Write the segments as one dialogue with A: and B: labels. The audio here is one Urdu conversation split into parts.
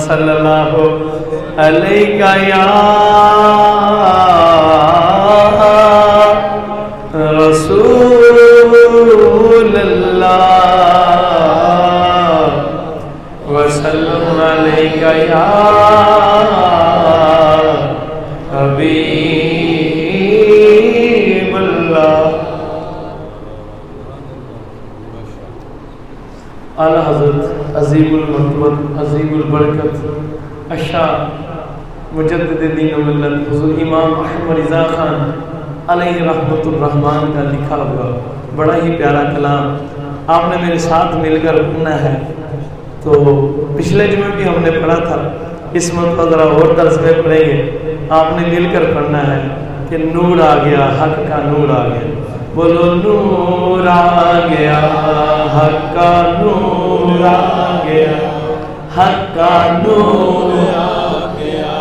A: صلی اللہ علیہ یا رسول اللہ وسلم علیہ یا حبیب اللہ۔ اعلیٰ حضرت عظیم المرتبت عظیم البرکت اشاہ مجدد دین و ملت حضور امام احمد رضا خان علیہ رحمت الرحمن کا لکھا ہوا بڑا ہی پیارا کلام آپ نے میرے ساتھ مل کر پڑھنا ہے۔ تو پچھلے جمعے بھی ہم نے پڑھا تھا، اس مرتبہ ذرا اور درس میں پڑھیں گے، آپ نے مل کر پڑھنا ہے کہ نور آ گیا، حق کا نور آ گیا، بولو نور آ گیا، حق کا نور آ گیا، حق کا نور آ گیا،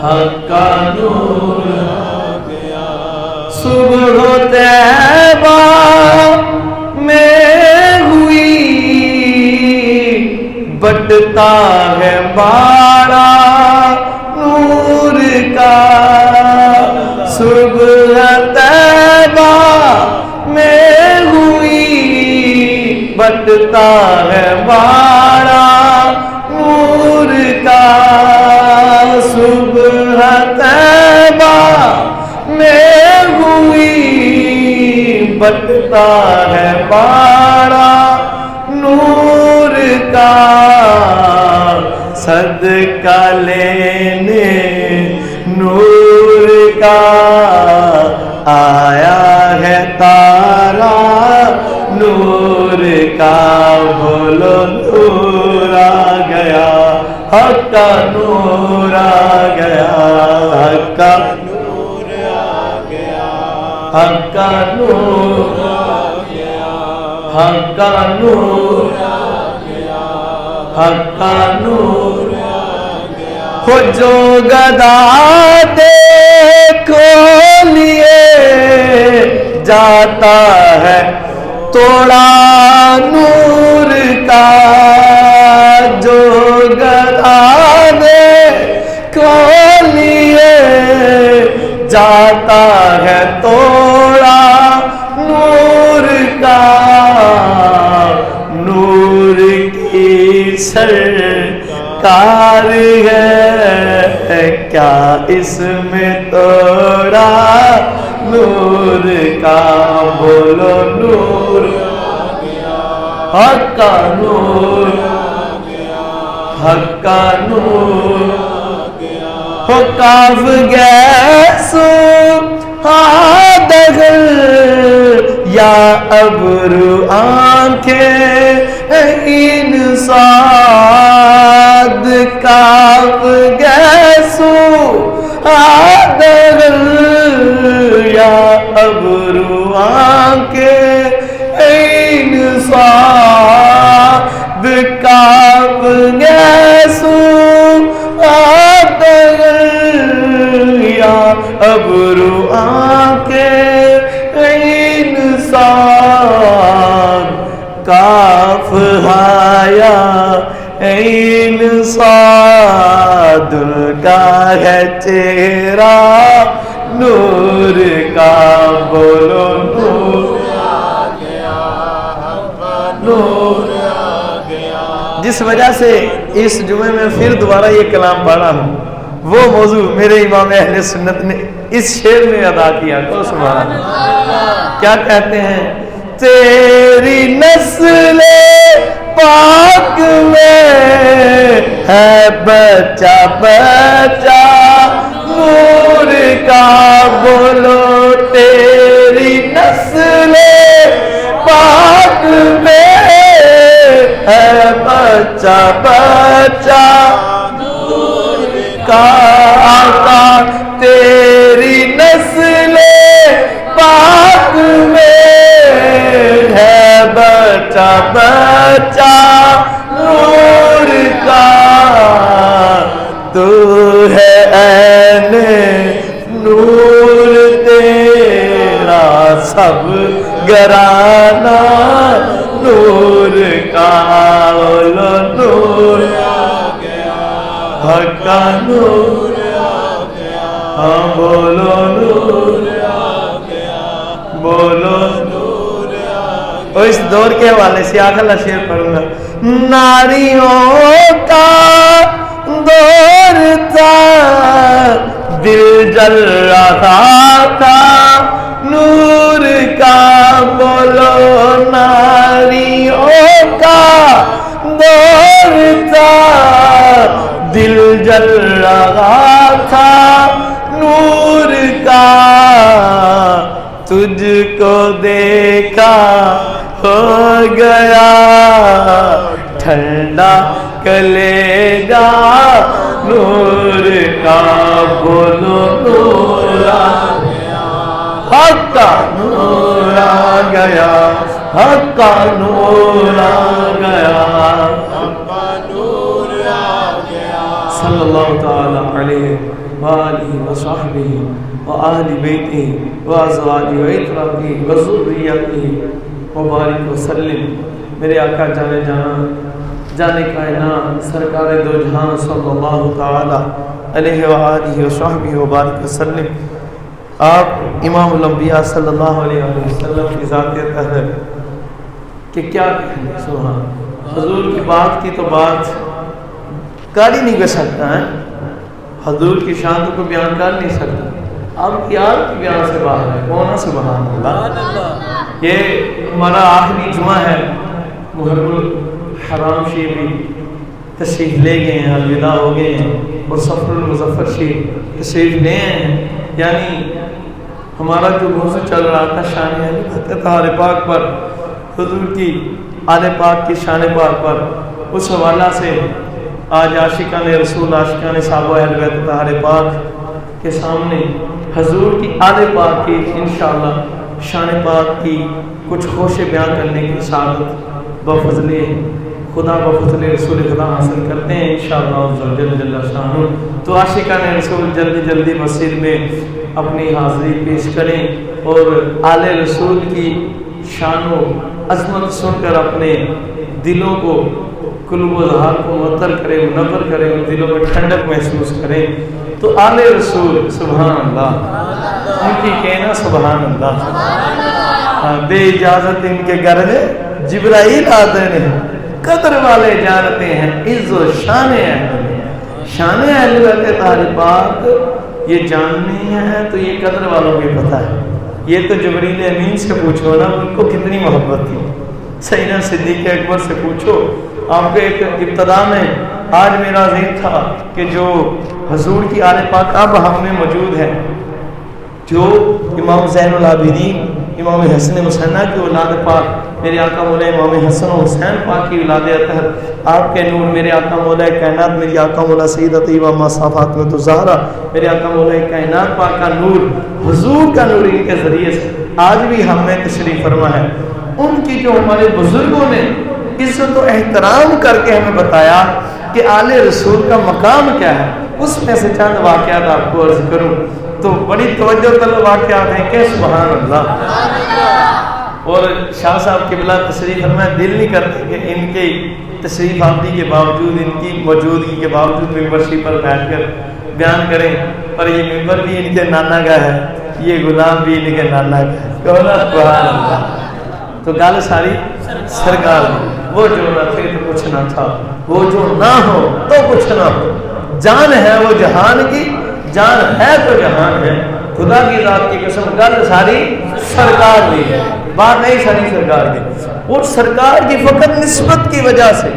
A: حق کا نور آ گیا۔ صبح طیبہ میں ہوئی بٹتا ہے بارہ نور کا، صبح طیبہ میں ہوئی بٹتا ہے بارہ نور کا، صبح طیبہ میں ہوئی بٹتا ہے بارہ نور کا، صدقہ لینے نور کا آیا ہے تارا نور کا، بولو نور آ گیا، حق کا نور آ گیا، حق کا نور آ گیا، حق کا نور آ گیا، حق کا نور آ گیا، حق کا نور آ گیا۔ ہو جو گدا دیکھو لیے جاتا ہے توڑا نور کا، جو گدا دیکھو لیے جاتا ہے توڑا نور کا، نور کی سرکار ہے کیا اس میں توڑا نور کا، بولو نور آ گیا، حق کا نور آ گیا، حق کا نور آ گیا۔ ہو کاف گیسو دغل یا ابرو آنکھیں انساد، کاف گیسو دغل یا ابرو آنکھیں انساد، کاف گیسو یا ابرو آنکھیں انسان، کاف ہایا عین صاد کا ہے چہرہ نور کا، بولو نور آ گیا، نور آ گیا۔ جس وجہ سے اس جمعے میں پھر دوبارہ یہ کلام پڑھا ہوں، وہ موضوع میرے امام اہل سنت نے اس شعر میں ادا کیا، تو سبحان اللہ۔ کیا کہتے ہیں؟ تیری نسل پاک میں ہے بچہ بچہ نور کا، بولو تیری نسل پاک میں ہے بچہ بچہ نور کا، آقا تیری نسل پاک میں ہے بچہ بچہ نور کا، تو ہے عین نور تیرا سب گرانا نور کا، نور آ گیا، حق کا نور آ گیا، ہاں بولو نور آ گیا، بولو نور آ گیا۔ اس دور کے حوالے سے آخر شعر پڑھوں گا۔ ناریوں کا دور تھا، دل جل رہا تھا نور کا، بولو ناریوں کا دور تھا، دل جل رہا تھا نور کا، تجھ کو دیکھا ہو گیا ٹھنڈا کلیجہ نور کا، بولو نور آ گیا، حق کا نور آ گیا، حق کا نور آ گیا، حق کا نور آ گیا۔ صلی اللہ تعالی علیہ وآلہ وصحبہ وآل بیتہ وازواجہ واطرافہ وذریتہ وبارک وسلم۔ میرے آقا جانے جانا جانے کائنات سرکار دو جہاں صلی اللہ تعالی علیہ وآلہ وصحبہ وبارک وسلم، آپ امام الانبیاء صلی اللہ علیہ وسلم کی ذات طاہر کہ کیا کہیں، سبحان حضور کی بات کی تو بات کر ہی نہیں کر سکتا ہے، حضور کی شان کو بیان کر نہیں سکتا، آپ کی آپ کی بیان سے باہر ہے، کون؟ سبحان اللہ۔ یہ ہمارا آخری جمعہ ہے، محرم الحرام شریف بھی تشریف لے گئے ہیں، الوداع ہو گئے ہیں، اور سفر المظفر شریف تشریف لے ہیں، یعنی ہمارا جو موضوع چل رہا تھا شان اہل طہارِ پاک پر، حضور کی آل پاک کی شان پاک پر، اس حوالہ سے آج عاشقان رسول، عاشقان صحابہ اہل بیت طہارِ پاک کے سامنے حضور کی آل پاک کی انشاءاللہ شان پاک کی کچھ خوش بیان کرنے کی سعادت بفضل خدا بفضل رسول خدا حاصل کرتے ہیں انشاءاللہ جل جل شانہ۔ تو عاشقان رسول جلدی جلدی مسجد میں اپنی حاضری پیش کریں اور آل رسول کی شان و عظمت سن کر اپنے دلوں کو، قلوب و اذہان کو معطر کریں، منور کریں، اور دلوں میں ٹھنڈک محسوس کریں۔ تو آل رسول سبحان اللہ، ان کی کہنا سبحان اللہ، بے اجازت ان کے گھر میں جبرائیل آتے ہیں، قدر والے جانتے ہیں عز و شان اہل، شان اہل بیت طہارِ پاک یہ جاننی ہے تو یہ قدر والوں کو پتہ ہے۔ یہ تو جبریل امین سے پوچھو نا، ان کو کتنی محبت تھی، سیدنا صدیق اکبر سے پوچھو۔ آپ کے ایک ابتدا میں آج میرا ذہن تھا کہ جو حضور کی آل پاک اب ہم میں موجود ہے، جو امام زین العابدین امام حسن حسینہ کی اولاد پاک، میرے آقا مولا امام حسن و حسین پاک کی اولاد اطہر، آپ کے نور میرے آقا مولا کائنات، میری آقا مولا سیدہ طیبہ ماں فاطمہ الزہرا، میرے آقا مولا کائنات پاک کا نور، حضور کا نور ان کے ذریعے سے آج بھی ہم میں تشریف فرما ہے۔ ان کی جو ہمارے بزرگوں نے عزت و احترام کر کے ہمیں بتایا کہ آل رسول کا مقام کیا ہے، اس میں سے چند واقعات آپ کو عرض کروں تو بڑی توجہ طلب واقعات ہیں کہ سبحان اللہ۔ اور شاہ صاحب قبلہ تشریف فرمائے، دل نہیں کرتے کہ ان کی تشریف آوری کے باوجود، ان کی موجودگی کے باوجود ممبرشپ پر بیٹھ کر بیان کریں، پر یہ ممبر بھی ان کے نانا کا ہے، یہ غلام بھی ان کے نانا کا ہے، کہنا سبحان اللہ۔ تو گل ساری سرکار دی، وہ جو نہ تھے تو کچھ نہ تھا، وہ جو نہ ہو تو کچھ نہ ہو، جان ہے وہ جہان کی، جان ہے تو جہان ہے، خدا کی ذات کی قسم گل ساری سرکار دی ہے، بات نہیں ساری سرکار کی، اور سرکار کی فقط نسبت کی وجہ سے،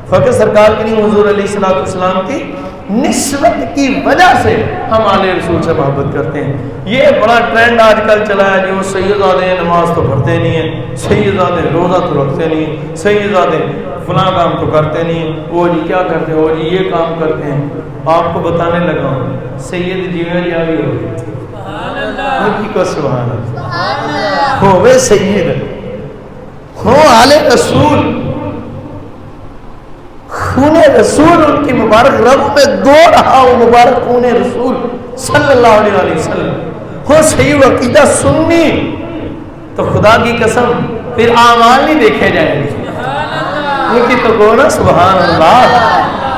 A: فقط سرکار کی نہیں، حضور علیہ السلام کی نسبت کی وجہ سے ہم آل رسول سے محبت کرتے ہیں۔ یہ بڑا ٹرینڈ آج کل چلا ہے، جو سیدزادے نماز تو پڑھتے نہیں ہیں، سیدزادے روزہ تو رکھتے نہیں ہیں، سیدزادے فلاں کام تو کرتے نہیں ہیں، وہ جی کیا کرتے ہیں، وہ جی یہ کام کرتے ہیں۔ آپ کو بتانے لگا ہوں، سید جیویں جاوی ہو گئے، ان کی کو سبحان اللہ، ہوئے سید ہو آل رسول، خون رسول ان کی مبارک رب میں دو رہا ہو، مبارک خون رسول صلی اللہ علیہ وسلم ہو، صحیح عقیدہ سنی تو خدا کی قسم پھر اعمال نہیں دیکھے جائیں گے، ان کی تو گونا سبحان اللہ،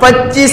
A: 25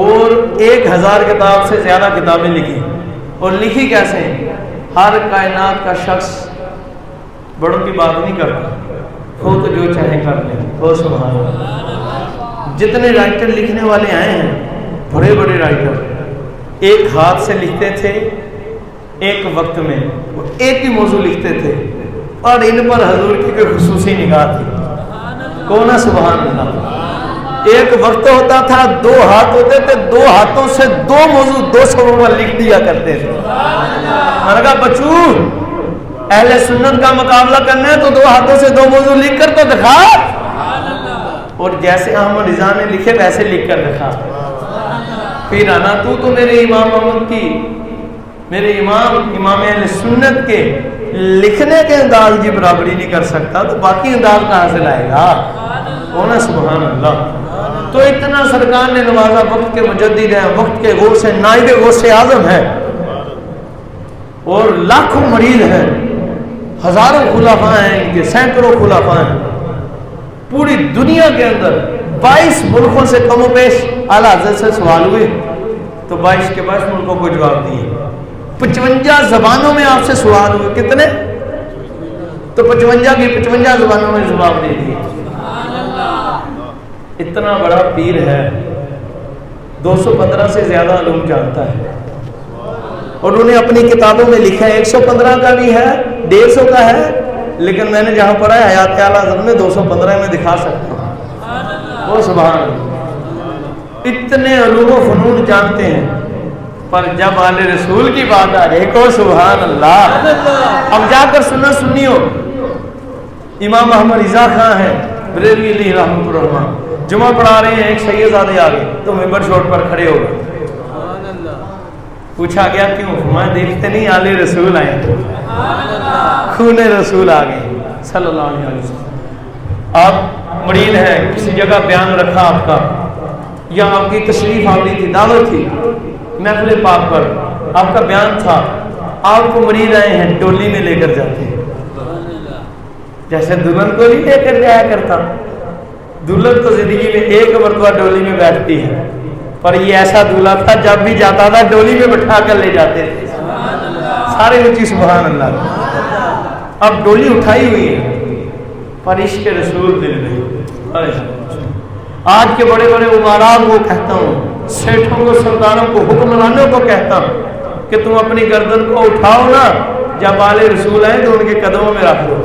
A: اور 1000 کتاب سے زیادہ کتابیں لکھی. اور لکھی کیسے ہیں؟ ہر کائنات کا شخص بڑوں کی بات نہیں کرتا، خود جو چاہے کر لے. وہ سبحان اللہ. جتنے رائٹر لکھنے والے آئے ہیں، بڑے بڑے رائٹر، ایک ہاتھ سے لکھتے تھے ایک وقت میں، وہ ایک ہی موضوع لکھتے تھے، اور ان پر حضور کی کوئی خصوصی نگاہ تھی. کون ہے؟ سبحان اللہ. ایک وقت ہوتا تھا 2 ہاتھ ہوتے تھے، 2 ہاتھوں سے 2 موضوع 2 صفحوں پر لکھ دیا کرتے تھے. میں نے کہا بچو، اہل سنت کا مقابلہ کرنا ہے تو 2 ہاتھوں سے 2 موضوع لکھ کر تو دکھا. اور جیسے احمد رضا نے لکھے ویسے لکھ کر دکھا. پھر آنا تو میرے امام محمد کی، میرے امام اہل سنت کے لکھنے کے انداز کی برابری نہیں کر سکتا تو باقی انداز کہاں سے لائے گا؟ ہونا. سبحان اللہ. تو اتنا سرکار نے نوازا. وقت کے مجدد ہیں، وقت کے غوث ہیں، نائب غوث اعظم ہے، اور لاکھوں مریض ہیں، ہزاروں خلفاء ہیں، ان کے سینکڑوں خلفاء ہیں. پوری دنیا کے اندر 22 ملکوں سے کم و بیش اعلیٰ حضرت سے سوال ہوئے تو 22 کے 22 ملکوں کو جواب دیے. 55 زبانوں میں آپ سے سوال ہوئے. کتنے؟ تو 55 کی 55 زبانوں میں جواب دے دیے. اتنا بڑا پیر ہے، 215 سے زیادہ علوم جانتا ہے، اور انہوں نے اپنی کتابوں میں لکھا ہے. 115 کا بھی ہے، 150 کا ہے، لیکن میں نے جہاں پڑھا ہے حیات اعلیٰ حضرت میں 215 میں دکھا سکتا ہوں. وہ سبحان اللہ. اتنے علوم و فنون جانتے ہیں، پر جب آل رسول کی بات آ رہی کو سبحان اللہ. اب جا کر سننا سنیو. امام محمد رضا خان ہے بریلوی علیہ رحمۃ الرحمٰن، جمعہ پڑھا رہے ہیں، ایک سیدزادے آ گئے تو ممبر چھوڑ پر کھڑے ہو گئے. پوچھا گیا کیوں؟ فرمایا دیکھتے نہیں آل رسول آئے، خون رسول آ گئے صلی اللہ علیہ وسلم. آپ مرید ہیں، کسی جگہ بیان رکھا آپ کا، یا آپ کی تشریف آوری تھی، دعوت تھی محفل پاک پر، آپ کا بیان تھا، آپ کو مرید آئے ہیں، ڈولی میں لے کر جاتے ہیں. جیسے دلہن کو نہیں لے کر جایا کرتا، دلہن تو زندگی میں ایک مرتبہ ڈولی میں بیٹھتی ہے، پر یہ ایسا دلہا تھا جب بھی جاتا تھا ڈولی میں بٹھا کر لے جاتے تھے. سارے اونچی سبحان اللہ. اب ڈولی اٹھائی ہوئی ہے پر عشق رسول دل میں. آج کے بڑے بڑے امراء کو کہتا ہوں، سیٹھوں کو، سرداروں کو، حکمرانوں کو کہتا ہوں کہ تم اپنی گردن کو اٹھاؤ نا، جب آل رسول آئے تو ان کے قدموں میں رکھ دو،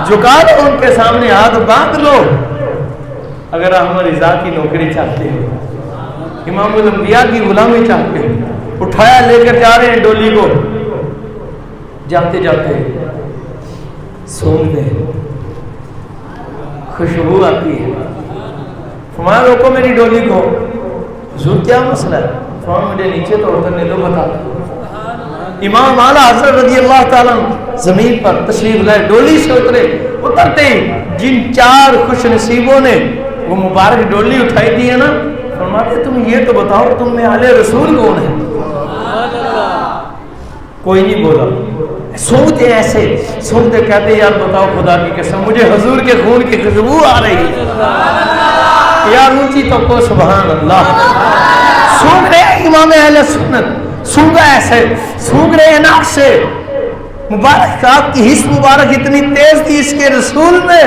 A: جھکا دو، ان کے سامنے ہاتھ باندھ لو. اگر احمد رضا کی نوکری چاہتے ہو، امام الانبیاء کی غلامی چاہتے ہو، اٹھایا لے کر جا رہے ہیں ڈولی کو، جاتے جاتے سونگتے ہیں، خوشبو آتی ہے. فرمایا روکو میری ڈولی کو. حضور کیا مسئلہ ہے؟ فرمایا مجھے نیچے تو اترنے دو، بتا دو. امام اعلیٰ حضرت رضی اللہ تعالیٰ زمین پر تشریف لائے، ڈولی سے اترے. اترتے ہی جن 4 خوش نصیبوں نے وہ مبارک ڈولی اٹھائی دی ہے نا، فرماتے تم یہ تو بتاؤ تم میں آل رسول کون ہے؟ کوئی نہیں بولا. سوچتے ایسے سنتے کہتے یار بتاؤ خدا کی قسم مجھے حضور کے خون کی خوشبو آ رہی ہے یار اونچی تو کو سبحان اللہ. سونگ رہے امام اہل سنت، سونگا ایسے سونگ رہے ناک سے مبارک. آپ کی حس مبارک اتنی تیز تھی اس کے رسول میں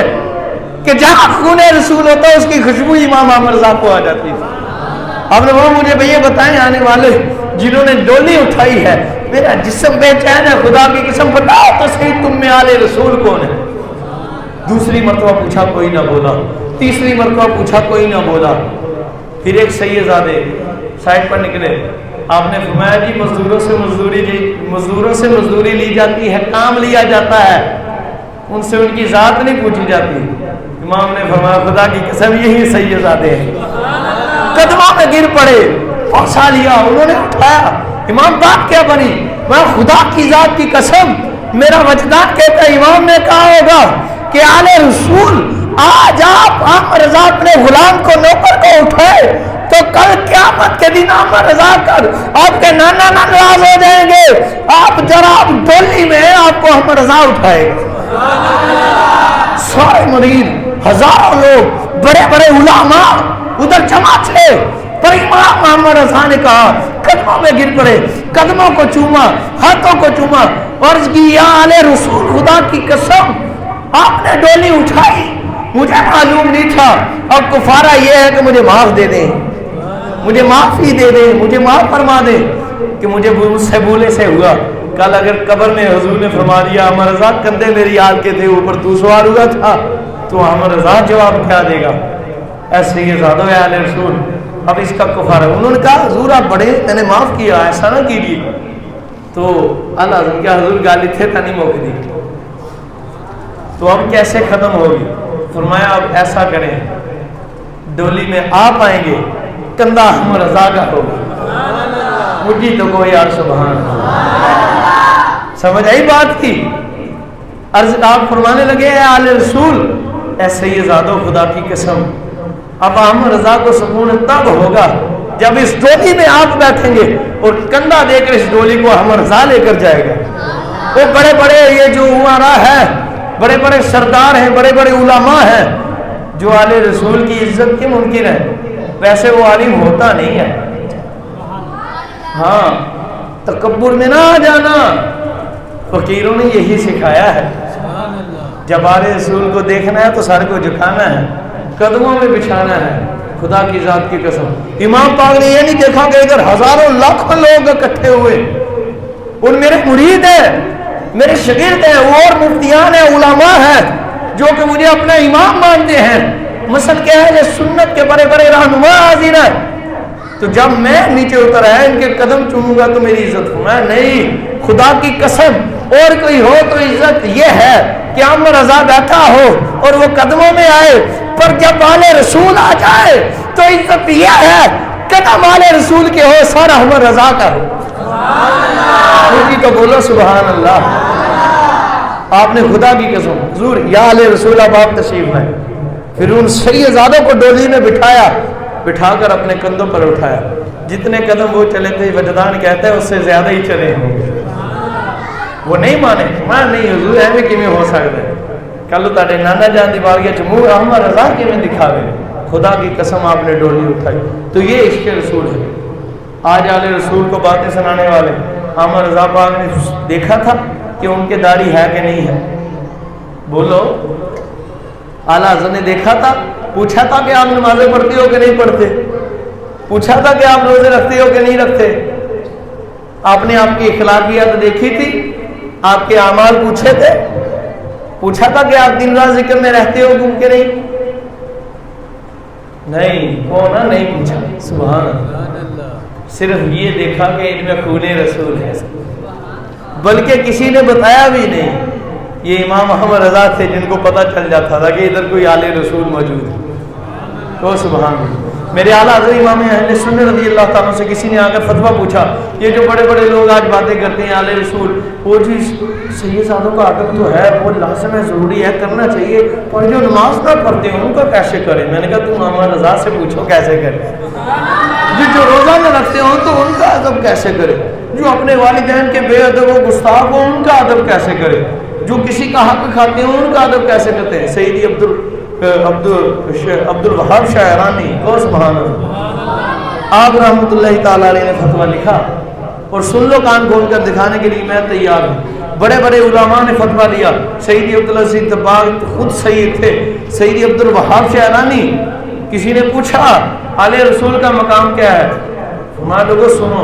A: کہ جہاں خون رسول ہوتا ہے اس کی خوشبو امام احمد رضا کو آ جاتی تھی. آپ نے وہ مجھے بھئی بتائیں آنے والے جنہوں نے ڈولی اٹھائی ہے میرا جسم بے چین ہے، خدا کی قسم بتاؤ تو صحیح تم میں آل رسول کون ہے؟ دوسری مرتبہ پوچھا کوئی نہ بولا، تیسری مرتبہ پوچھا کوئی نہ بولا. پھر ایک سیدزادے سائڈ پر نکلے. آپ نے فرمایا جی مزدوروں سے مزدوری لی جاتی ہے، کام لیا جاتا ہے، ان سے ان کی ذات نہیں پوچھی جاتی. امام نے فرمایا خدا کی قسم یہی سیدزادے ہیں. قدموں میں گر پڑے، پہنچا لیا، انہوں نے اٹھایا. امام بات کیا بنی؟ میں خدا کی ذات کی قسم میرا وجدان کہتا ہے امام نے کہا ہوگا کہ آل رسول آج آپ احمد رضا اپنے غلام کو نوکر کو اٹھائے تو کل قیامت کے دن احمد رضا کر آپ کے نانا ناراض ہو جائیں گے. آپ ذرا آپ ڈولی میں آپ کو احمد رضا اٹھائے گا. سارے مرید، ہزاروں لوگ، بڑے بڑے علماء ادھر جمع تھے. پر امام محمد رضا نے کہا، قدموں میں گر پڑے، قدموں کو چوما، ہاتھوں کو چوما، عرض کی یا آل رسول خدا کی قسم آپ نے ڈولی اٹھائی، مجھے معلوم نہیں تھا، اب کفارہ یہ ہے کہ مجھے معاف دے دیں، مجھے معافی دے دیں، مجھے معاف فرما دیں کہ مجھے مجھ سے بھولے سے ہوا۔ کل اگر قبر میں حضور نے فرما دیا احمد رضا کندھے میری آل کے تھے، اوپر تو سوار ہوا تھا، تو احمد رضا جواب کیا دے گا؟ ایسے یہ زیادہ ہے آل رسول، اب اس کا کفارہ۔ انہوں نے کہا حضور آپ بڑے، میں نے معاف کیا، ایسا نہ کیجیے۔ تو اللہ حضور کیا حضور گالی تھے تا نہیں موقع دی، تو اب کیسے ختم ہوگی؟ فرمایا اب ایسا کریں، ڈولی میں آپ آئیں گے، کندھا احمد رضا کا ہوگا، مجھے تو کوئی یار سبحان اللہ۔ سمجھ آئی بات کی؟ عرض آپ فرمانے لگے اے آل رسول، ایسے یہ زادو خدا کی قسم اب احمد رضا کو سکون تب ہوگا جب اس ڈولی میں آپ بیٹھیں گے اور کندھا دے کر اس ڈولی کو احمد رضا لے کر جائے گا۔ وہ بڑے بڑے یہ جو امراء ہے، بڑے بڑے سردار ہیں، بڑے بڑے علماء ہیں، جو آل رسول کی عزت کی ممکن ہے، ویسے وہ عالم ہوتا نہیں ہے۔ ہاں تکبر میں نہ آ جانا، فقیروں نے یہی سکھایا ہے، جب آل رسول کو دیکھنا ہے تو سر کو جھکانا ہے، قدموں میں بچھانا ہے۔ خدا کی ذات کی قسم امام پاک نے یہ نہیں دیکھا کہ ادھر ہزاروں لاکھوں لوگ اکٹھے ہوئے، ان میرے مرید ہیں، میرے شاگرد ہیں، وہ اور مفتیان ہیں، علماء ہیں جو کہ مجھے اپنا امام مانتے ہیں، مثل کیا ہے کہ سنت کے بڑے بڑے رہنما حاضر ہیں، تو جب میں نیچے اتر آیا ان کے قدم چوموں گا تو میری عزت ہونا نہیں۔ خدا کی قسم اور کوئی ہو تو عزت یہ ہے کہ احمد رضا بیٹھا ہو اور وہ قدموں میں آئے، پر جب آل رسول آ جائے تو عزت یہ ہے قدم آل رسول کے ہو، سارا احمد رضا کا ہو۔ مجھے تو بولو سبحان اللہ۔ آپ نے خدا کی قسم حضور یا آل رسول اب آپ تشریف لائیں، پھر ان سید زادوں کو ڈولی میں بٹھایا، بٹھا کر اپنے کندھوں پر اٹھایا، جتنے قدم وہ چلے تھے وجدان کہتا ہے اس سے زیادہ ہی چلے ہوں گے۔ وہ نہیں مانے، میں نہیں حضور ایویں کیویں ہو سکتا ہے، کل تاڑے نانا جان دی بارگاہ چ منہ احمد رضا کیویں دکھاوے؟ خدا کی قسم آپ نے ڈولی اٹھائی، تو یہ عشق رسول ہے۔ آج آل رسول کو باتیں سنانے والے احمد رضا پاک نے دیکھا تھا کہ ان کے داڑھی ہے کہ نہیں ہے؟ بولو، اعلیٰ حضرت نے دیکھا تھا، پوچھا تھا کہ آپ نمازیں پڑھتے ہو کہ نہیں پڑھتے، پوچھا تھا کہ آپ روزے رکھتے ہو کہ نہیں رکھتے، آپ نے آپ کی اخلاقیات دیکھی تھی، آپ کے اعمال پوچھے تھے، پوچھا تھا کہ آپ دن رات ذکر میں رہتے ہو کہ نہیں؟ نہیں، کون ہے؟ نہیں پوچھا۔ سبحان اللہ۔ صرف یہ دیکھا کہ ان میں خون رسول ہے، بلکہ کسی نے بتایا بھی نہیں۔ یہ امام محمد رضا تھے جن کو پتہ چل جاتا تھا کہ ادھر کوئی آل رسول موجود ہے۔ تو سبحان اللہ۔ میرے اعلیٰ حضرت امام اہل سنت رضی اللہ تعالیٰ سے کسی نے آ کر فتویٰ پوچھا، یہ جو بڑے بڑے لوگ آج باتیں کرتے ہیں آل رسول، وہ جی سید سادوں کا عادت تو ہے، وہ لازم ہے، ضروری ہے، کرنا چاہیے، اور جو نماز نہ پڑھتے ہیں ان کا کیسے کریں؟ میں نے کہا تم محمد رضا سے پوچھو کیسے کریں، جو روزہ نہ رکھتے ہوں تو ان کا ادب کیسے کرے، جو اپنے والدین کے بے ادب و گستاخ ہوں ان کا ادب کیسے کرے، جو کسی کا حق کھاتے ہیں ان کا ادب کیسے کرتے ہیں۔ سیدی عبد الوہاب شاعرانی کو سبحان اللہ، آپ رحمۃ اللہ تعالیٰ علیہ نے فتویٰ لکھا، اور سن لو کان کھول کر دکھانے کے لیے میں تیار ہوں۔ بڑے بڑے علماء نے فتویٰ لیا، سیدی عبدالعزیز طباغ خود سید تھے، سیدی عبد الوہاب شاعرانی۔ کسی نے پوچھا آل رسول کا مقام کیا ہے؟ فرمایا لوگوں سنو،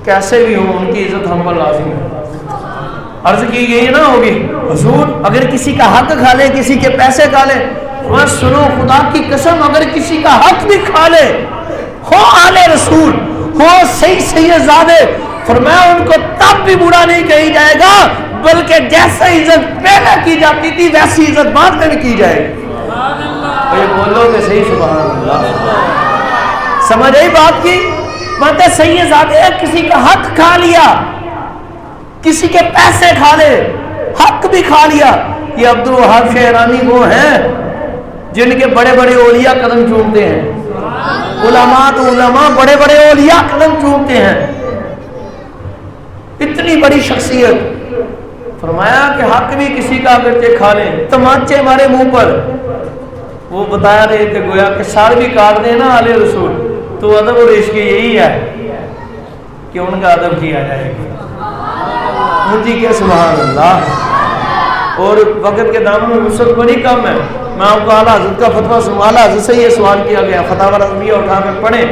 A: کیسے بھی ہوں ان کی عزت ہم پر لازم ہے۔ عرض کی یہی نہ ہوگی حضور اگر کسی کا حق کھا لے، کسی کے پیسے کھا لے، سنو خدا کی قسم اگر کسی کا حق بھی کھا لے، ہو آل رسول، ہو سید زادے، فرمایا ان کو تب بھی برا نہیں کہی جائے گا، بلکہ جیسے عزت پہلے کی جاتی تھی ویسی عزت بعد میں بھی کی جائے گی۔ یہ بولو کہ صحیح سبحان اللہ۔ سمجھ آئی بات کی؟ مانتے سید زادے کسی کا حق کھا لیا، کسی کے پیسے کھا لے، حق بھی کھا لیا۔ یہ عبد الوہاب شاعرانی وہ ہیں جن کے بڑے بڑے اولیاء قدم چومتے ہیں، علماء تو علماء، بڑے بڑے اولیاء قدم چومتے ہیں، اتنی بڑی شخصیت۔ فرمایا کہ حق بھی کسی کا اگرچہ کھا لیں، تمانچے ہمارے منہ پر۔ وہ بتایا رہے تھے گویا کہ سال بھی کاٹ دیں نا آل رسول تو تو ادب اور عشق یہی ہے کہ ان کا ادب کیا جائے گا. جی کہ سبحان اللہ. اور وقت کے دامن میں وسعت بڑی کم ہے. میں آپ کو اعلیٰ حضرت کا فتویٰ سنوں. اعلیٰ حضرت سے یہ سوال کیا گیا, فتاوی رضویہ اٹھا کر پڑھیں.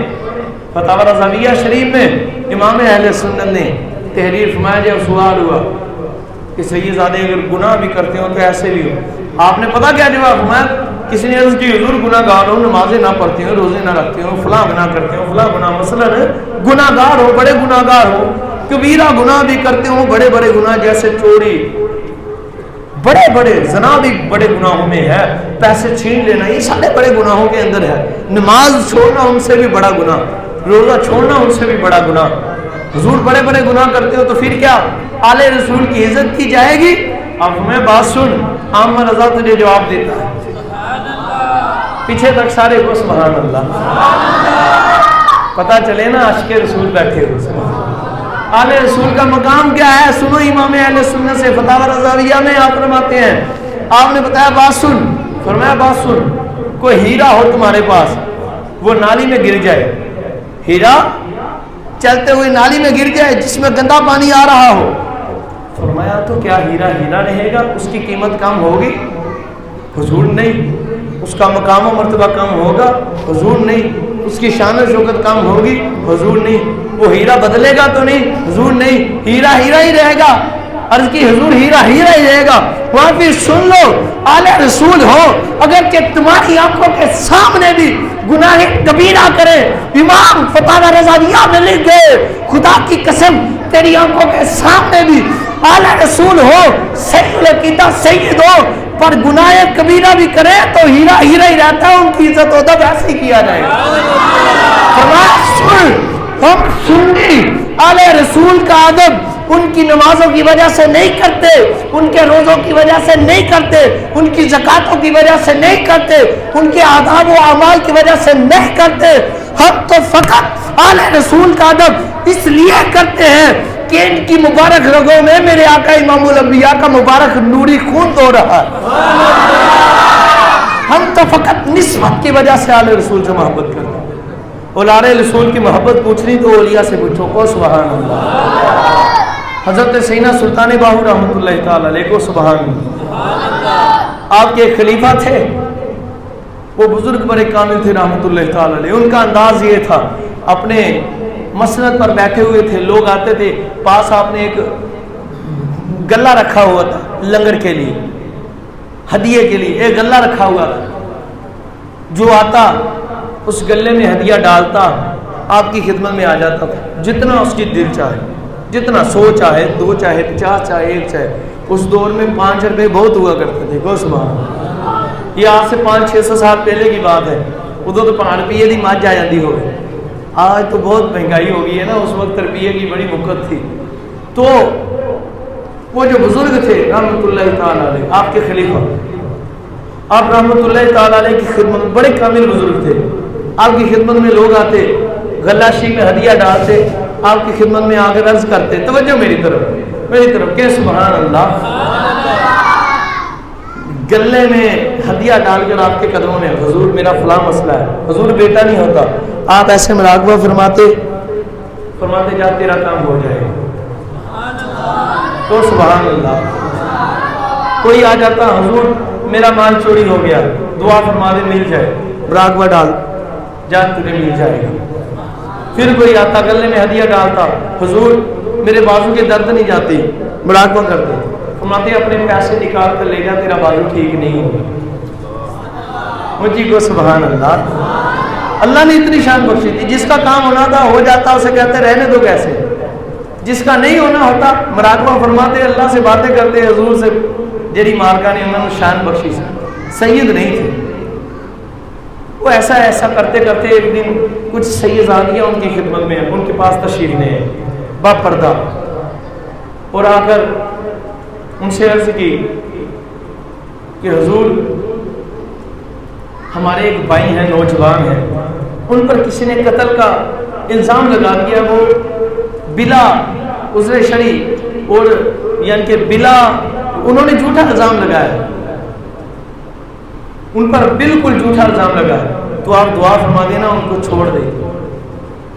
A: فتاوی رضویہ شریف میں امام اہل سنت نے تحریر فرمایا. جب سوال ہوا کہ سید زادے اگر گناہ بھی کرتے ہوں تو ایسے بھی ہو, آپ نے پتہ کیا جواب فرمایا؟ کسی نے عرض کی حضور گناہ گار ہو, نمازیں نہ پڑھتے ہوں, روزے نہ رکھتے ہوں, فلاں گناہ کرتے ہوں, فلاں گناہ, مثلا گناہ گار ہو, بڑے گناہ گار ہو, کبیرہ گناہ بھی کرتے ہوں, بڑے بڑے گناہ جیسے چوری, بڑے بڑے زنا بھی بڑے گناہوں میں ہے, پیسے چھین لینا, یہ سارے بڑے گناہوں کے اندر ہے. نماز چھوڑنا ان سے بھی بڑا گناہ, روزہ چھوڑنا ان سے بھی بڑا گناہ. حضور بڑے بڑے گناہ کرتے ہو تو پھر کیا آل رسول کی عزت کی جائے گی؟ اب ہمیں بات سن, عام رضا تجھے جواب دیتا ہے, پیچھے تک سارے کو سبحان اللہ. پتہ چلے نا عاشق رسول بیٹھے ہو. آل رسول کا مقام کیا ہے سنو امام اہل سنت سے. فتاوی رضویہ میں آپ فرماتے ہیں, آپ نے بتایا بات سن, فرمایا بات سن, کوئی ہیرا ہو تمہارے پاس, وہ نالی میں گر جائے, ہیرا چلتے ہوئے نالی میں گر جائے جس میں گندا پانی آ رہا ہو, فرمایا تو کیا ہیرا ہیرا رہے گا, اس کی قیمت کم ہوگی؟ حضور نہیں. اس کا مقام و مرتبہ کم ہوگا؟ حضور نہیں. اس کی شان و شوکت کم ہوگی؟ حضور نہیں. وہ ہیرا بدلے گا تو نہیں؟ حضور نہیں. ہیرا ہیرا ہی رہے گا. عرض کی حضور ہیرا ہیرا ہی رہے گا. وہاں پھر سن لو, آل رسول ہو اگر کہ تمہاری آنکھوں کے سامنے بھی گناہ کبیرہ کرے, امام فتاوی رضویہ میں لکھ گئے, خدا کی قسم تیری آنکھوں کے سامنے بھی آل رسول ہو, سید العقیدہ سید ہو, پر گناہ کبیرہ بھی کرے تو ہیرا ہیرا ہی رہتا ہے. ان کی عزت و ادب ایسے ہی کیا جائے گا. ہم سنی آل رسول کا ادب ان کی نمازوں کی وجہ سے نہیں کرتے, ان کے روزوں کی وجہ سے نہیں کرتے, ان کی زکاتوں کی وجہ سے نہیں کرتے, ان کے آداب و اعمال کی وجہ سے نہیں کرتے. ہم تو فقط آل رسول کا ادب اس لیے کرتے ہیں کہ ان کی مبارک رگوں میں میرے آقا امام الانبیاء کا مبارک نوری خون دو رہا ہے. ہم تو فقط نسبت کی وجہ سے آل رسول سے محبت کرتے ہیں. اور آل رسول کی محبت پوچھنی تو اولیاء سے پوچھو. کو سبحان اللہ. حضرت سیدنا سلطان باہو رحمۃ اللہ تعالی علیہ کو سبحان اللہ. آپ کے ایک خلیفہ تھے, وہ بزرگ بڑے کامل تھے رحمۃ اللہ تعالی علیہ. ان کا انداز یہ تھا, اپنے مسند پر بیٹھے ہوئے تھے, لوگ آتے تھے پاس, آپ نے ایک گلہ رکھا ہوا تھا لنگر کے لیے, ہدیے کے لیے ایک گلہ رکھا ہوا تھا. جو آتا اس گلے میں ہدیہ ڈالتا, آپ کی خدمت میں آ جاتا تھا. جتنا اس کی دل چاہے, جتنا 100 چاہے, 2 چاہے, 50 چاہے, 1 چاہے. اس دور میں 5 روپے بہت ہوا کرتے تھے. کو سبحان اللہ. یہ آج سے 500-600 سال پہلے کی بات ہے. ادھر تو 5 روپے دی ماں جا جاتی ہو. آج تو بہت مہنگائی ہو گئی ہے نا, اس وقت روپیے کی بڑی مقت تھی. تو وہ جو بزرگ تھے رحمۃ اللہ تعالی علیہ, آپ کے خلیفہ, آپ رحمۃ اللہ تعالی علیہ کی خدمت میں بڑے کامل بزرگ تھے. آپ کی خدمت میں لوگ آتے, غلاشی میں ہدیہ ڈالتے, آپ کی خدمت میں آ کر عرض کرتے, توجہ میری طرف کہ سبحان اللہ. گلے میں ہدیہ ڈال کر آپ کے قدموں میں, حضور میرا فلاں مسئلہ ہے. حضور بیٹا نہیں ہوتا, آپ ایسے مراقبہ فرماتے جا, تیرا کام ہو جائے گا. تو سبحان اللہ. کوئی آ جاتا, حضور میرا مال چوری ہو گیا, دعا فرما دے مل جائے, مراقبہ ڈال جا, تجھے مل جائے گا. پھر کوئی آتا, گلے میں ہدیہ ڈالتا, حضور میرے بازو کے درد نہیں جاتی, مراقبہ کرتے, فرماتے اپنے پیسے نکال کر لے جا, تیرا بازو ٹھیک نہیں ہوگا. مجھے کو سبحان اللہ. اللہ نے اتنی شان بخشی تھی, جس کا کام ہونا تھا ہو جاتا, اسے کہتے رہنے دو کیسے. جس کا نہیں ہونا ہوتا مراقبہ فرماتے, اللہ سے باتیں کرتے, حضور سے جیری مارکا نے انہوں نے شان بخشی سے. سید نہیں تھے وہ, ایسا کرتے کرتے ایک دن کچھ سیدزادیاں ان کی خدمت میں ہیں, ان کے پاس تشریف لے ہیں با پردہ, اور آ کر ان سے عرض کی کہ حضور ہمارے ایک بھائی ہیں, نوجوان ہیں, ان پر کسی نے قتل کا الزام لگا دیا. وہ بلا عذر شرعی اور یعنی کہ بلا, انہوں نے جھوٹا الزام لگایا, ان پر بالکل جھوٹا الزام لگا ہے. تو آپ دعا فرما دینا ان کو چھوڑ دیں.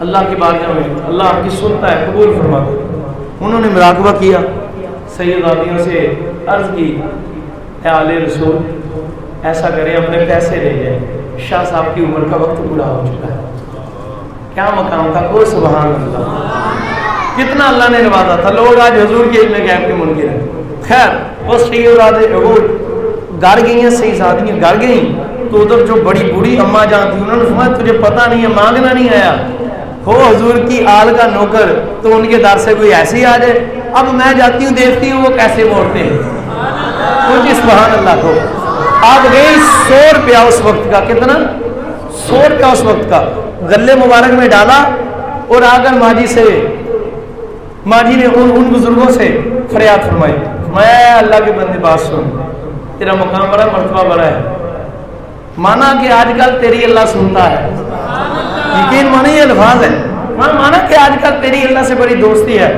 A: اللہ کی بارگاہ میں اللہ آپ کی سنتا ہے، قبول فرما دے۔ انہوں نے مراقبہ کیا، سیداتیوں سے عرض کی اے آل رسول ایسا کریں اپنے پیسے لے جائیں، شاہ صاحب کی عمر کا وقت پورا ہو چکا ہے۔ کیا مقام تھا، کو سبحان اللہ، کتنا اللہ نے نوازا تھا۔ لوگ آج حضور کے علم غیب کے منکر ہیں۔ خیر وہ سیداتیں وہ گھر گئی ہیں، سیداتیاں گھر گئیں تو ادھر جو بڑی بوڑھی اماں جان تھی انہوں نے فرمایا تجھے پتہ نہیں ہے، مانگنا نہیں آیا ہو حضور کی آل کا نوکر تو ان کے در سے کوئی ایسے ہی آ جائے۔ اب میں جاتی ہوں دیکھتی ہوں وہ کیسے موڑتے ہیں، مجھے سبحان اللہ کو۔ آپ گئی 100 روپیہ اس وقت کا، کتنا 100 روپیہ اس وقت کا گلے مبارک میں ڈالا اور آ کر ماجی نے ان بزرگوں سے فریاد فرمائی، میں اللہ کے بندے بات سن، تیرا مقام بڑا مرتبہ بڑا ہے، مانا کہ آج کل تیری اللہ سنتا ہے، یقین مانا یہ الفاظ ہے، مانا کہ آج کل تیری اللہ سے بڑی دوستی ہے،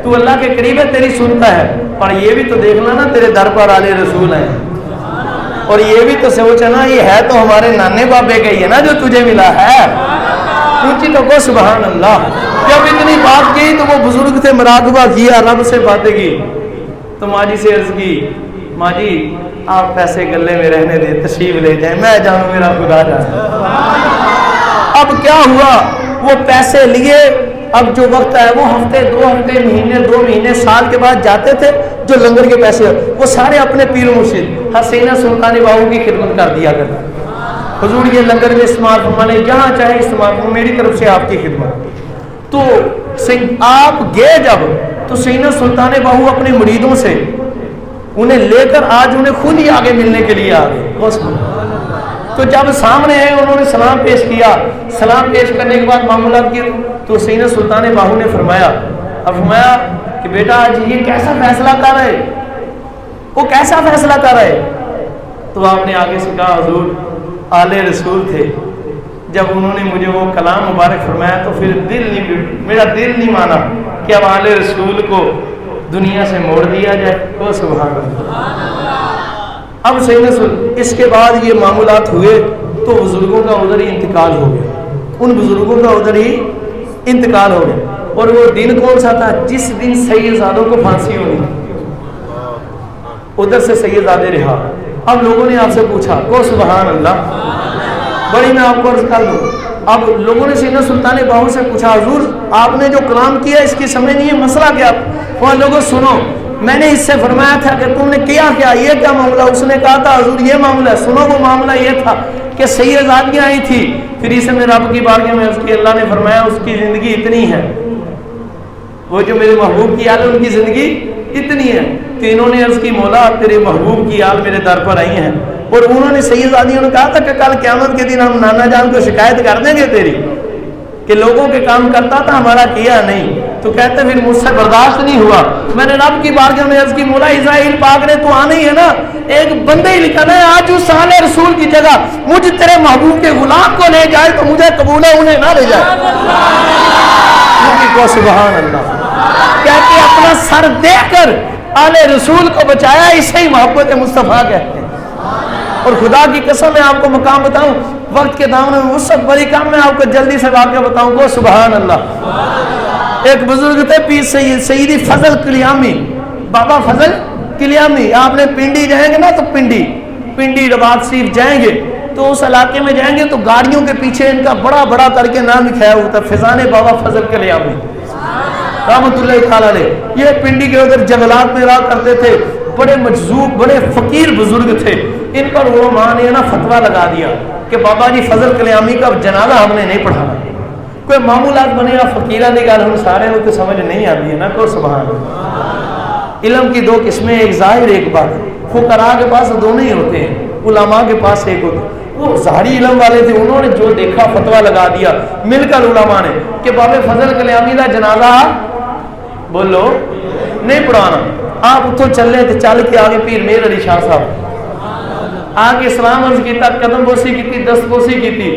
A: تو اللہ کے قریب ہے، تیری سنتا ہے، پر یہ بھی تو دیکھ لا نا تیرے در پر آل رسول ہیں، اور یہ بھی تو سوچا نا یہ ہے تو ہمارے نانے بابے کا ہی ہے نا جو تجھے ملا ہے۔ اونچی تو کو سبحان اللہ۔ جب اتنی بات کی تو وہ بزرگ تھے، مراقبہ کیا، رب سے باتیں کی، تو ماجی سے عرض کی ماجی آپ پیسے گلے میں رہنے دیں، تشریف لے جائیں، میں جاؤں میرا خدا جانے۔ اب کیا ہوا، وہ پیسے لیے، اب جو وقت ہے وہ ہفتے 2 ہفتے مہینے 2 مہینے سال کے بعد جاتے تھے، جو لنگر کے پیسے وہ سارے اپنے پیر مرشد حسینہ سلطان باہو کی خدمت کر دیا کرتے۔ حضور یہ لنگر میں استعمال فرمانے جہاں چاہے استعمال فرمانے، میری طرف سے آپ کی خدمت۔ تو آپ گئے جب تو سینہ سلطان باہو اپنے مریدوں سے انہیں لے کر آج انہیں خود ہی آگے ملنے کے لیے آ گئے۔ تو جب سامنے ہیں انہوں نے سلام پیش کیا، سلام پیش کرنے کے بعد معاملات کی تو سینہ سلطان باہو نے فرمایا کہ بیٹا آج یہ کیسا فیصلہ کر رہے، وہ کیسا فیصلہ کر رہے؟ تو آپ نے آگے سے کہا حضور آل رسول تھے، جب انہوں نے مجھے وہ کلام مبارک فرمایا تو پھر میرا دل نہیں مانا کہ اب آل رسول کو دنیا سے موڑ دیا جائے۔ وہ سبحان اللہ۔ اب اس کے بعد یہ معاملات ہوئے تو بزرگوں کا ادھر ہی انتقال ہو گیا، ان بزرگوں کا ادھر ہی انتقال ہو گیا۔ اور وہ دن کون سا تھا؟ جس دن سیدزادوں کو پھانسی ہونی، ادھر سے سیدزادے رہا۔ اب لوگوں نے آپ سے پوچھا، کو سبحان اللہ، بڑی میں آپ کو عرض کر دوں، اب لوگوں نے سینہ سلطان باہو سے پوچھا حضور آپ نے جو کلام کیا اس کی سمجھ نہیں ہے، مسئلہ کیا؟ وہ لوگوں سنو، میں نے اس سے فرمایا تھا کہ تم نے کیا یہ کیا معاملہ؟ اس نے کہا تھا حضور یہ معاملہ ہے۔ سنو وہ معاملہ یہ تھا کہ سیدزادیاں آئی تھی، پھر اسے میں رب کی بارگاہ میں عرض کی، اللہ نے فرمایا اس کی زندگی اتنی ہے، وہ جو میرے محبوب کی آل ان کی زندگی اتنی ہے۔ تو انہوں نے عرض کی مولا تیرے محبوب کی آل میرے در پر آئی ہیں، اور انہوں نے سیدزادیوں نے کہا تھا کہ کل قیامت کے دن ہم نانا جان کو شکایت کر دیں گے تیری کہ لوگوں کے کام کرتا تھا ہمارا کیا نہیں۔ تو کہتے پھر مجھ سے برداشت نہیں ہوا، میں نے رب کی بارگاہ میں عرض کی مولا اسرائیل پاک نے تو آنا ہی ہے نا، ایک بندے ہی لکھا ہے آج اس آل رسول کی جگہ مجھ تیرے محبوب کے غلام کو لے جائے تو مجھے قبول ہے، انہیں نہ لے جائے۔ کو سبحان اللہ، کہتے اپنا سر دے کر آل رسول کو بچایا، اسے ہی محبت مصطفیٰ کہتے ہیں۔ اور خدا کی قسم میں آپ کو مقام بتاؤں، وقت کے دامن میں وسعت بڑی کام میں آپ کو جلدی سے واقعہ بتاؤں کو سبحان اللہ۔ ایک بزرگ تھے پیر سیدی فضل کلیامی، بابا فضل کلیامی۔ آپ نے پنڈی جائیں گے نا تو پنڈی رباط شریف جائیں گے تو اس علاقے میں جائیں گے تو گاڑیوں کے پیچھے ان کا بڑا بڑا کر کے نام لکھایا ہوتا ہے، فیضان بابا فضل کلیامی رحمۃ اللہ تعالیٰ علیہ۔ یہ پنڈی کے ادھر جنگلات میں رہا کرتے تھے، بڑے مجذوب بڑے فقیر بزرگ تھے۔ ان پر علماء نے نا فتویٰ لگا دیا کہ بابا جی فضل کلیامی کا جنازہ ہم نے نہیں پڑھانا، کوئی معمولات بنے یا فقیرہ کی گل ہم سارے کو سمجھ نہیں آتی ہے نا، کو سبحان اللہ۔ علم کی 2 قسمیں، ایک ظاہر ایک باطن۔ فقراء کے پاس دونوں ہی ہوتے ہیں، علماء کے پاس ایک ہوتا ہے۔ وہ ظاہری علم والے تھے، انہوں نے جو دیکھا فتویٰ لگا دیا مل کر علماء نے کہ بابا فضل کلیامی کا جنازہ بولو نہیں پڑھانا۔ آپ اتوں چلے تو چل کے آگے پیر میر علی شاہ صاحب آگے سلام عرض کیتا، قدم بوسی کی، دست بوسی کی۔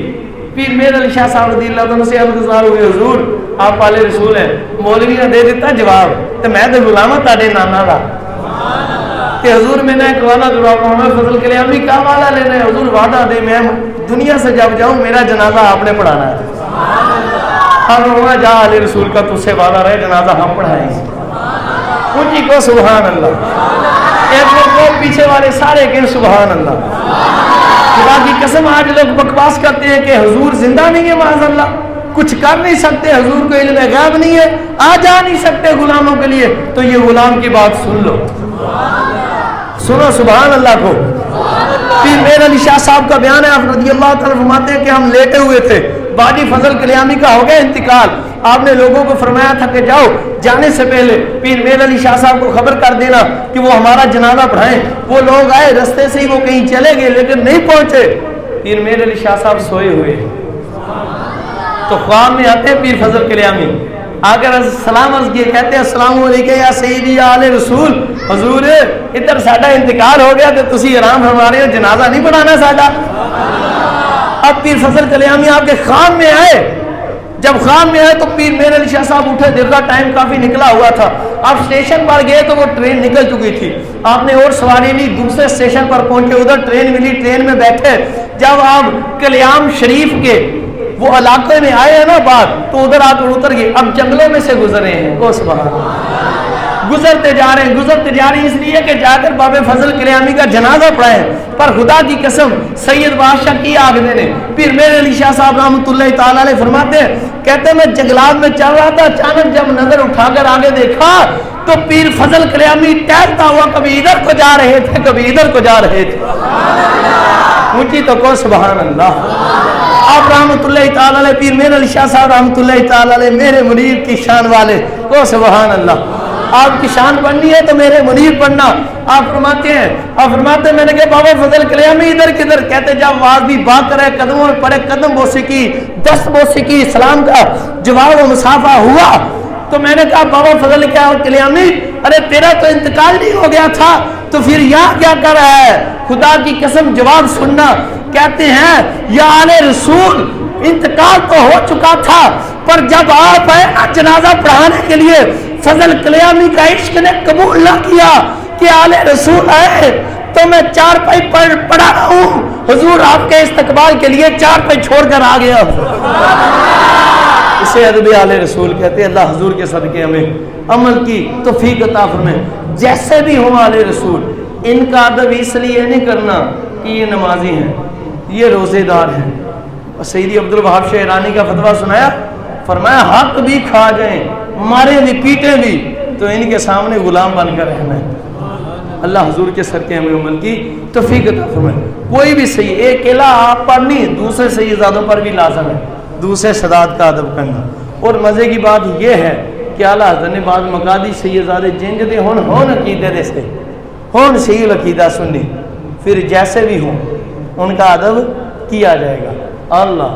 A: پیر میر علی شاہ صاحب رضی اللہ عنہ سے عرض ہوئی حضور آپ آل رسول ہیں، مولوی نے دے دیتا جواب تو میں تو غلام ہوں تاڑے نانا دا کہ حضور میں نے ایک والا جواب محمد فضل کلیامی کا والا لینا ہے، حضور وعدہ دے میں دنیا سے جب جاؤں میرا جنازہ آپ نے پڑھانا ہے۔ ہم وہاں جا علیہ رسول کا تجھ سے وعدہ رہے جنازہ ہم پڑھائیں گے. اونچی کو سبحان اللہ. ایک لوگ پیچھے والے سارے کہ سبحان اللہ. خدا کی قسم آج لوگ بکواس کرتے ہیں کہ حضور زندہ نہیں ہے، معاذ اللہ، کچھ کر نہیں سکتے، حضور کو علم غیب نہیں ہے، آ جا نہیں سکتے غلاموں کے لیے. تو یہ غلام کی بات سن لو، سنو سبحان اللہ کو. پھر میر علی شاہ صاحب کا بیان ہے، آپ رضی اللہ تعالیٰ فرماتے ہیں کہ ہم لیٹے ہوئے تھے، باجی فضل کلیامی کا ہو گیا انتقال. آپ نے لوگوں کو فرمایا تھا کہ جاؤ جانے سے پہلے پیر میر علی شاہ صاحب کو خبر کر دینا کہ وہ ہمارا جنازہ پڑھائیں. وہ لوگ آئے، رستے سے ہی وہ کہیں چلے گئے لیکن نہیں پہنچے. پیر میر علی شاہ صاحب سوئے ہوئے، تو خواب میں آتے پیر فضل کلیامی، اگر سلام عرض کیے، کہتے ہیں السلام علیکم یا سیدی یا آل رسول. حضور ادھر ساڈا انتقال ہو گیا تو تسی آرام فرما رہے ہو، جنازہ نہیں پڑھانا ساڈا. اب پیر فضل کلیامی آپ کے خواب میں آئے. جب خواب میں آئے تو پیر میر علی شاہ صاحب اٹھے، دیکھا ٹائم کافی نکلا ہوا تھا. آپ اسٹیشن پر گئے تو وہ ٹرین نکل چکی تھی. آپ نے اور سواری لی، دوسرے اسٹیشن پر پہنچے، ادھر ٹرین ملی، ٹرین میں بیٹھے. جب آپ کلیام شریف کے وہ علاقے میں آئے ہیں نا بعد، تو ادھر آپ اتر گئے. اب جنگلوں میں سے گزرے ہیں، او سبحان اللہ، گزرتے جا رہے ہیں اس لیے کہ جا کر بابے فضل کلیامی کا جنازہ پڑھائیں. پر خدا کی قسم سید بادشاہ کی آگے نے پیر میر علی شاہ صاحب رحمۃ اللہ تعالیٰ علیہ فرماتے ہیں، کہتے ہیں میں جنگلات میں چل رہا تھا، اچانک جب نظر اٹھا کر آگے دیکھا تو پیر فضل کلیامی ٹہلتا ہوا کبھی ادھر کو جا رہے تھے کبھی ادھر کو جا رہے تھے. اونچی تو کو سبحان اللہ. آپ رحمۃ اللہ تعالیٰ علیہ پیر میر علی شاہ صاحب رحمۃ اللہ تعالیٰ علیہ میرے منیر کی شان والے، کو سبحان اللہ. آپ کی شان پڑھنی ہے تو میرے منیر پڑھنا. آپ فرماتے ہیں میں نے کہا بابا فضل کلیامی ادھر کدھر؟ کہتے جب آواز بھی بات کرے، قدموں میں پڑے، قدم بوسی کی، دست بوسی کی، سلام کا جواب و مصافحہ ہوا. تو میں نے کہا بابا فضل کلیامی ارے تیرا تو انتقال نہیں ہو گیا تھا تو پھر یہاں کیا کر رہا ہے؟ خدا کی قسم جواب سننا. کہتے ہیں یا آل رسول انتقال تو ہو چکا تھا، پر جب آپ آئے نا جنازہ پڑھانے کے لیے، فضل کلیامی کا عشق نے قبول نہ کیا کہ آل رسول آئے تو میں چار پائی پڑھا رہا ہوں، حضور آپ کے استقبال کے لیے چار پائی چھوڑ کر آ گیا. اسے ادب آل رسول کہتے ہیں. اللہ حضور کے صدقے ہمیں عمل کی توفیق عطا فرمائے. جیسے بھی ہوں آل رسول، ان کا ادب اس لیے نہیں کرنا کہ یہ نمازی ہیں، یہ روزے دار ہیں. سیدی عبد الوہاب شعرانی کا فتویٰ سنایا، فرمایا حق بھی کھا جائیں، مارے بھی پیٹیں بھی، تو ان کے سامنے غلام بن کر رہنا ہے. اللہ حضور کے صدقے ہمیں عمل کی توفیق عطا فرمائے. کوئی بھی صحیح ایک اکیلا آپ پر نہیں، دوسرے سیدادوں پر بھی لازم ہے دوسرے سادات کا ادب کرنا. اور مزے کی بات یہ ہے کہ اعلیٰ حضرت نے بعض مقادی سیدزادے جنج دے ہون عقیدے دے سے ہون صحیح عقیدہ سنی، پھر جیسے بھی ہوں ان کا ادب کیا جائے گا. اللہ